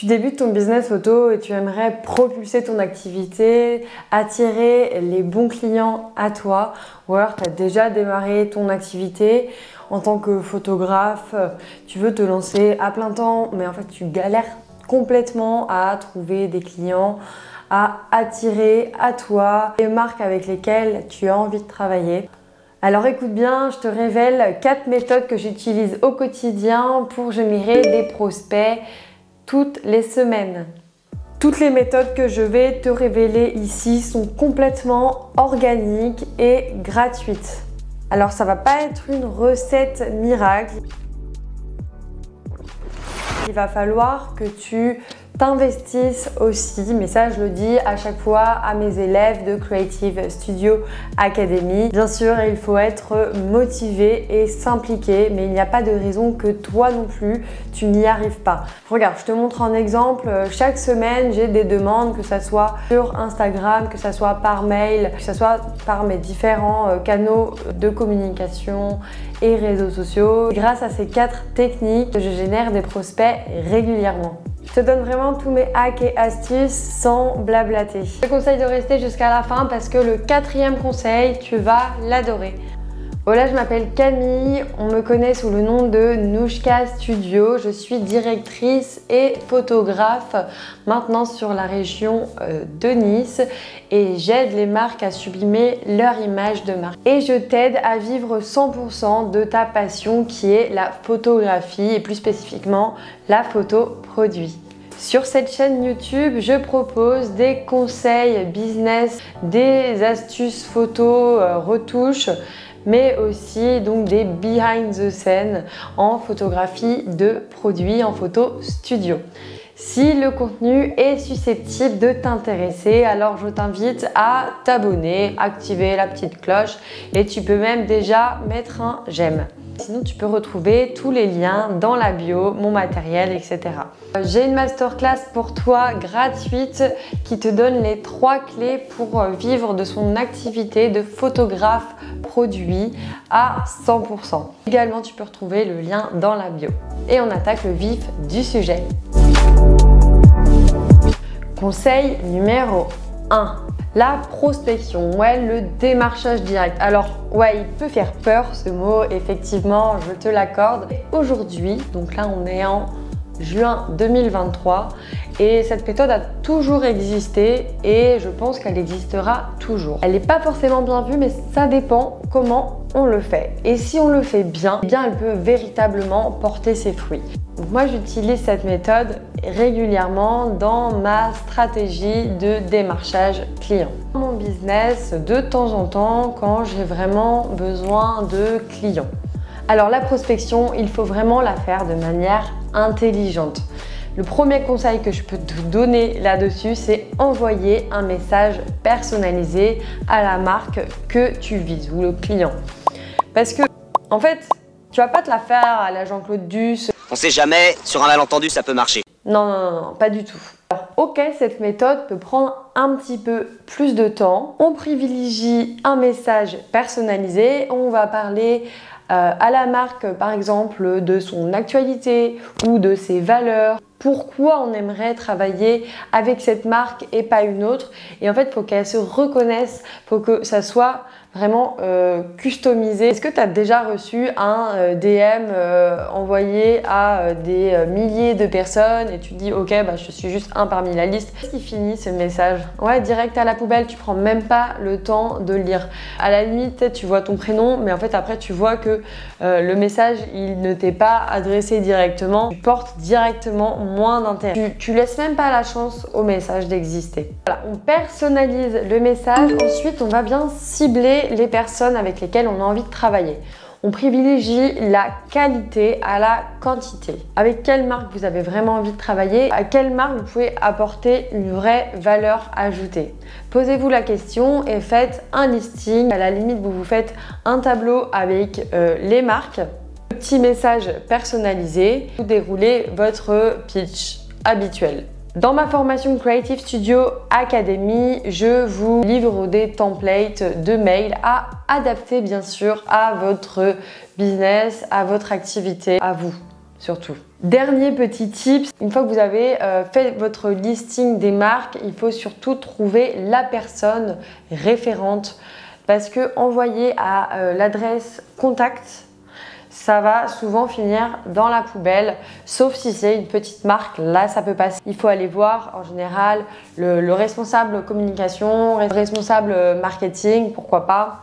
Tu débutes ton business photo et tu aimerais propulser ton activité, attirer les bons clients à toi, ou alors tu as déjà démarré ton activité en tant que photographe, tu veux te lancer à plein temps, mais en fait tu galères complètement à trouver des clients, à attirer à toi les marques avec lesquelles tu as envie de travailler. Alors écoute bien, je te révèle 4 méthodes que j'utilise au quotidien pour générer des prospects toutes les semaines. Toutes les méthodes que je vais te révéler ici sont complètement organiques et gratuites. Alors ça va pas être une recette miracle. Il va falloir que tu t'investisses aussi, mais ça je le dis à chaque fois à mes élèves de Creative Studio Academy. Bien sûr, il faut être motivé et s'impliquer, mais il n'y a pas de raison que toi non plus, tu n'y arrives pas. Regarde, je te montre un exemple. Chaque semaine, j'ai des demandes, que ça soit sur Instagram, que ça soit par mail, que ça soit par mes différents canaux de communication et réseaux sociaux. Grâce à ces 4 techniques, je génère des prospects régulièrement. Je te donne vraiment tous mes hacks et astuces sans blablater. Je te conseille de rester jusqu'à la fin parce que le 4e conseil, tu vas l'adorer. Hola, je m'appelle Camille, on me connaît sous le nom de Nouchka Studio. Je suis directrice et photographe maintenant sur la région de Nice et j'aide les marques à sublimer leur image de marque. Et je t'aide à vivre 100% de ta passion qui est la photographie et plus spécifiquement la photo produit. Sur cette chaîne YouTube, je propose des conseils business, des astuces photos, retouches, mais aussi donc des behind the scene en photographie de produits, en photo studio. Si le contenu est susceptible de t'intéresser, alors je t'invite à t'abonner, activer la petite cloche et tu peux même déjà mettre un j'aime. Sinon, tu peux retrouver tous les liens dans la bio, mon matériel, etc. J'ai une masterclass pour toi gratuite qui te donne les 3 clés pour vivre de son activité de photographe produit à 100%. Également, tu peux retrouver le lien dans la bio. Et on attaque le vif du sujet. Conseil numéro 1. La prospection, le démarchage direct. Alors, il peut faire peur ce mot, effectivement, je te l'accorde. Aujourd'hui, donc là on est en juin 2023 et cette méthode a toujours existé et je pense qu'elle existera toujours. Elle n'est pas forcément bien vue, mais ça dépend comment on le fait. Et si on le fait bien, elle peut véritablement porter ses fruits. Donc moi, j'utilise cette méthode régulièrement dans ma stratégie de démarchage client. Dans mon business, de temps en temps, quand j'ai vraiment besoin de clients. Alors la prospection, il faut vraiment la faire de manière intelligente. Le premier conseil que je peux te donner là-dessus, c'est envoyer un message personnalisé à la marque que tu vises ou le client. Parce que, en fait, tu vas pas te la faire à la Jean-Claude Duss. On sait jamais, sur un malentendu, ça peut marcher. Non, pas du tout. Alors, ok, cette méthode peut prendre un petit peu plus de temps. On privilégie un message personnalisé. On va parler à la marque, par exemple, de son actualité ou de ses valeurs. Pourquoi on aimerait travailler avec cette marque et pas une autre. Et en fait, il faut qu'elle se reconnaisse, il faut que ça soit vraiment customisé. Est-ce que tu as déjà reçu un DM envoyé à des milliers de personnes et tu te dis ok, je suis juste un parmi la liste. Qu'est-ce qui finit ce message? Direct à la poubelle, tu prends même pas le temps de le lire. À la limite, tu vois ton prénom, mais en fait après tu vois que le message il ne t'est pas adressé directement, tu portes directement moins d'intérêt. Tu laisses même pas la chance au message d'exister. Voilà, on personnalise le message, ensuite on va bien cibler les personnes avec lesquelles on a envie de travailler. On privilégie la qualité à la quantité. Avec quelle marque vous avez vraiment envie de travailler? À quelle marque vous pouvez apporter une vraie valeur ajoutée? Posez-vous la question et faites un listing. À la limite, vous vous faites un tableau avec les marques. Petit message personnalisé. Vous déroulez votre pitch habituel. Dans ma formation Creative Studio Academy, je vous livre des templates de mails à adapter bien sûr à votre business, à votre activité, à vous. surtout. Dernier petit tip, une fois que vous avez fait votre listing des marques, il faut surtout trouver la personne référente parce que envoyer à l'adresse contact, ça va souvent finir dans la poubelle, sauf si c'est une petite marque, là ça peut passer. Il faut aller voir en général le responsable communication, responsable marketing, pourquoi pas.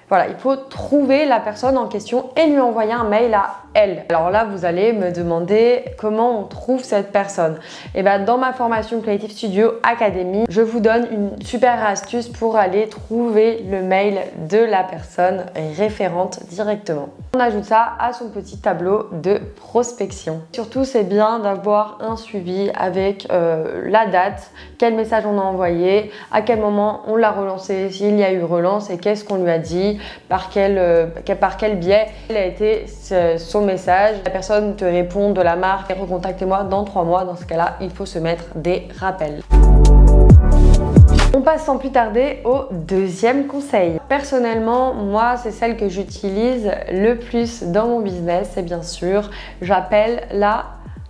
Voilà, il faut trouver la personne en question et lui envoyer un mail à elle. Alors là, vous allez me demander comment on trouve cette personne. Et bien, dans ma formation Creative Studio Academy, je vous donne une super astuce pour aller trouver le mail de la personne référente directement. On ajoute ça à son petit tableau de prospection. Surtout, c'est bien d'avoir un suivi avec la date, quel message on a envoyé, à quel moment on l'a relancé, s'il y a eu relance et qu'est-ce qu'on lui a dit, par quel biais il a été son message. La personne te répond de la marque « Recontactez-moi dans 3 mois ». Dans ce cas-là, il faut se mettre des rappels. On passe sans plus tarder au deuxième conseil. Personnellement, moi, c'est celle que j'utilise le plus dans mon business et bien sûr, j'appelle la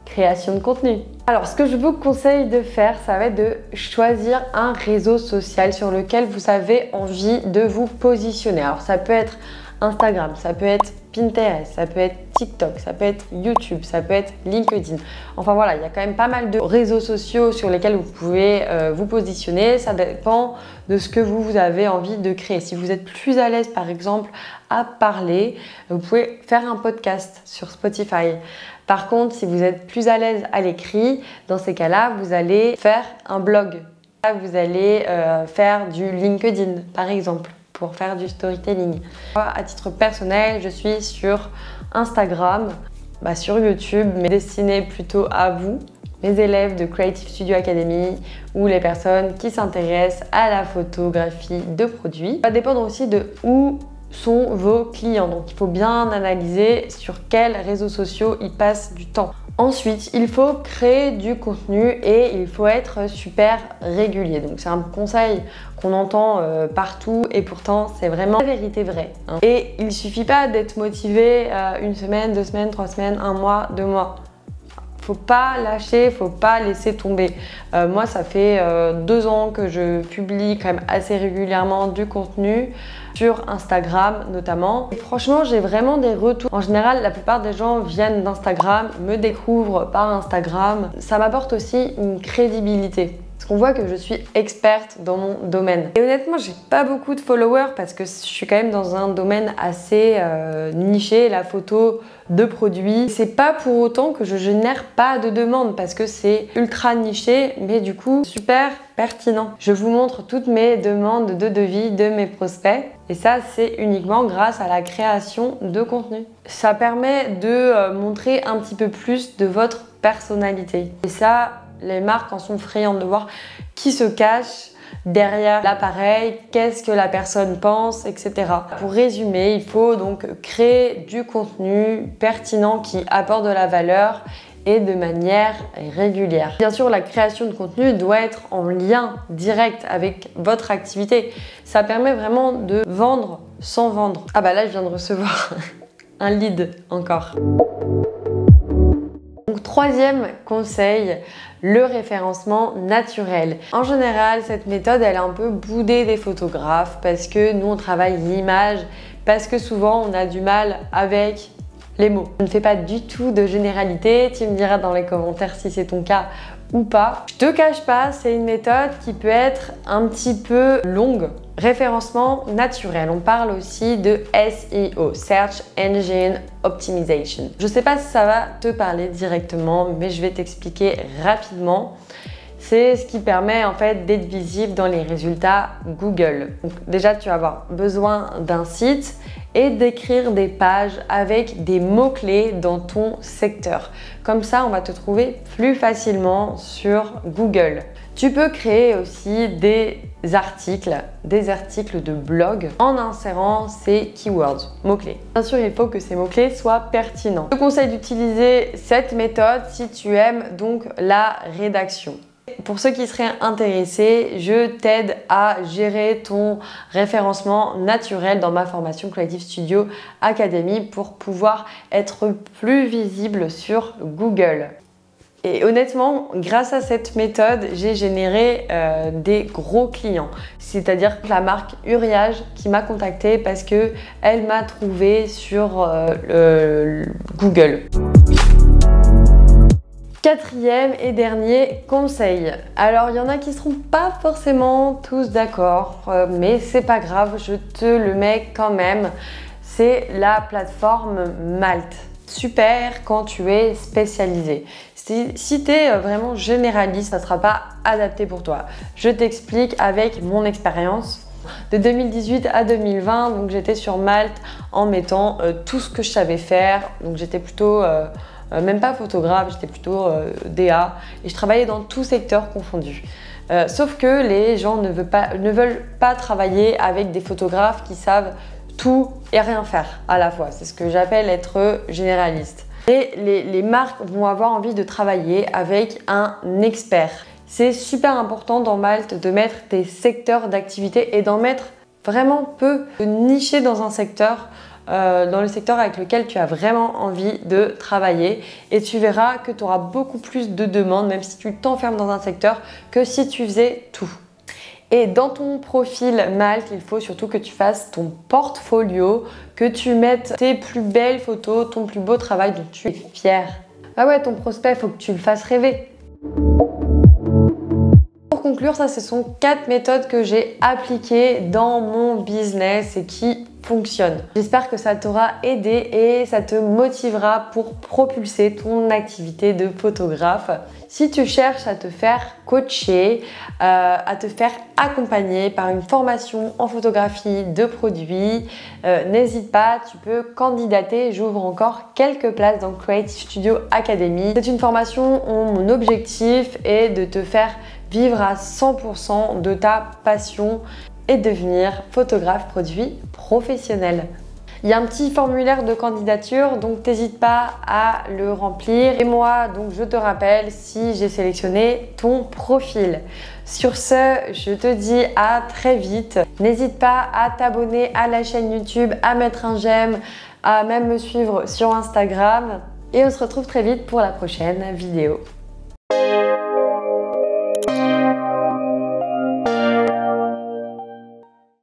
création de contenu. Alors, ce que je vous conseille de faire, ça va être de choisir un réseau social sur lequel vous avez envie de vous positionner. Alors, ça peut être Instagram, ça peut être Pinterest, ça peut être TikTok, ça peut être YouTube, ça peut être LinkedIn. Enfin voilà, il y a quand même pas mal de réseaux sociaux sur lesquels vous pouvez vous positionner. Ça dépend de ce que vous avez envie de créer. Si vous êtes plus à l'aise par exemple à parler, vous pouvez faire un podcast sur Spotify. Par contre, si vous êtes plus à l'aise à l'écrit, dans ces cas-là, vous allez faire un blog. Vous allez faire du LinkedIn par exemple, pour faire du storytelling. À titre personnel, je suis sur Instagram, sur YouTube, mais destiné plutôt à vous, mes élèves de Creative Studio Academy ou les personnes qui s'intéressent à la photographie de produits. Ça va dépendre aussi de où sont vos clients, donc il faut bien analyser sur quels réseaux sociaux ils passent du temps. Ensuite, il faut créer du contenu et il faut être super régulier. Donc c'est un conseil qu'on entend partout et pourtant c'est vraiment la vérité vraie. Et il suffit pas d'être motivé 1 semaine, 2 semaines, 3 semaines, 1 mois, 2 mois. Faut pas lâcher, faut pas laisser tomber. Moi, ça fait 2 ans que je publie quand même assez régulièrement du contenu sur Instagram notamment. Et franchement, j'ai vraiment des retours. En général, la plupart des gens viennent d'Instagram, me découvrent par Instagram. Ça m'apporte aussi une crédibilité. Parce qu'on voit que je suis experte dans mon domaine. Et honnêtement, j'ai pas beaucoup de followers parce que je suis quand même dans un domaine assez niché, la photo de produits. C'est pas pour autant que je génère pas de demandes parce que c'est ultra niché, mais du coup, super pertinent. Je vous montre toutes mes demandes de devis de mes prospects et ça, c'est uniquement grâce à la création de contenu. Ça permet de montrer un petit peu plus de votre personnalité. Et ça, les marques en sont friandes de voir qui se cache derrière l'appareil, qu'est-ce que la personne pense, etc. Pour résumer, il faut donc créer du contenu pertinent qui apporte de la valeur et de manière régulière. Bien sûr, la création de contenu doit être en lien direct avec votre activité. Ça permet vraiment de vendre sans vendre. Ah bah là, je viens de recevoir un lead encore. Donc, troisième conseil, le référencement naturel. En général, cette méthode, elle est un peu boudée des photographes parce que nous, on travaille l'image, parce que souvent, on a du mal avec les mots. Je ne fais pas du tout de généralité. Tu me diras dans les commentaires si c'est ton cas ou pas. Je te cache pas, c'est une méthode qui peut être un petit peu longue. Référencement naturel, on parle aussi de SEO, Search Engine Optimization. Je sais pas si ça va te parler directement, mais je vais t'expliquer rapidement. C'est ce qui permet en fait d'être visible dans les résultats Google. Donc déjà, tu vas avoir besoin d'un site et d'écrire des pages avec des mots-clés dans ton secteur. Comme ça, on va te trouver plus facilement sur Google. Tu peux créer aussi des articles de blog en insérant ces keywords, mots-clés. Bien sûr, il faut que ces mots-clés soient pertinents. Je te conseille d'utiliser cette méthode si tu aimes donc la rédaction. Pour ceux qui seraient intéressés, je t'aide à gérer ton référencement naturel dans ma formation Creative Studio Academy pour pouvoir être plus visible sur Google. Et honnêtement, grâce à cette méthode, j'ai généré des gros clients. C'est-à-dire la marque Uriage qui m'a contactée parce qu'elle m'a trouvé sur Google. Quatrième et dernier conseil. Alors, il y en a qui ne seront pas forcément tous d'accord, mais c'est pas grave, je te le mets quand même. C'est la plateforme Malte. Super quand tu es spécialisé. Si tu es vraiment généraliste, ça ne sera pas adapté pour toi. Je t'explique avec mon expérience. De 2018 à 2020, donc j'étais sur Malte en mettant tout ce que je savais faire. Donc j'étais plutôt, même pas photographe, j'étais plutôt DA et je travaillais dans tout secteur confondu. Sauf que les gens ne veulent pas travailler avec des photographes qui savent tout et rien faire à la fois. C'est ce que j'appelle être généraliste. Et les marques vont avoir envie de travailler avec un expert. C'est super important dans Malte de mettre tes secteurs d'activité et d'en mettre vraiment peu, de nicher dans un secteur, dans le secteur avec lequel tu as vraiment envie de travailler. Et tu verras que tu auras beaucoup plus de demandes, même si tu t'enfermes dans un secteur, que si tu faisais tout. Et dans ton profil Malte, il faut surtout que tu fasses ton portfolio, que tu mettes tes plus belles photos, ton plus beau travail dont tu es fier. Ah ouais, ton prospect, il faut que tu le fasses rêver. Pour conclure, ça, ce sont 4 méthodes que j'ai appliquées dans mon business et qui fonctionnent. J'espère que ça t'aura aidé et ça te motivera pour propulser ton activité de photographe. Si tu cherches à te faire coacher, à te faire accompagner par une formation en photographie de produits, n'hésite pas, tu peux candidater. J'ouvre encore quelques places dans Creative Studio Academy. C'est une formation où mon objectif est de te faire vivre à 100% de ta passion et devenir photographe produit professionnel. Il y a un petit formulaire de candidature, donc n'hésite pas à le remplir. Et moi, donc je te rappelle si j'ai sélectionné ton profil. Sur ce, je te dis à très vite. N'hésite pas à t'abonner à la chaîne YouTube, à mettre un j'aime, à même me suivre sur Instagram. Et on se retrouve très vite pour la prochaine vidéo.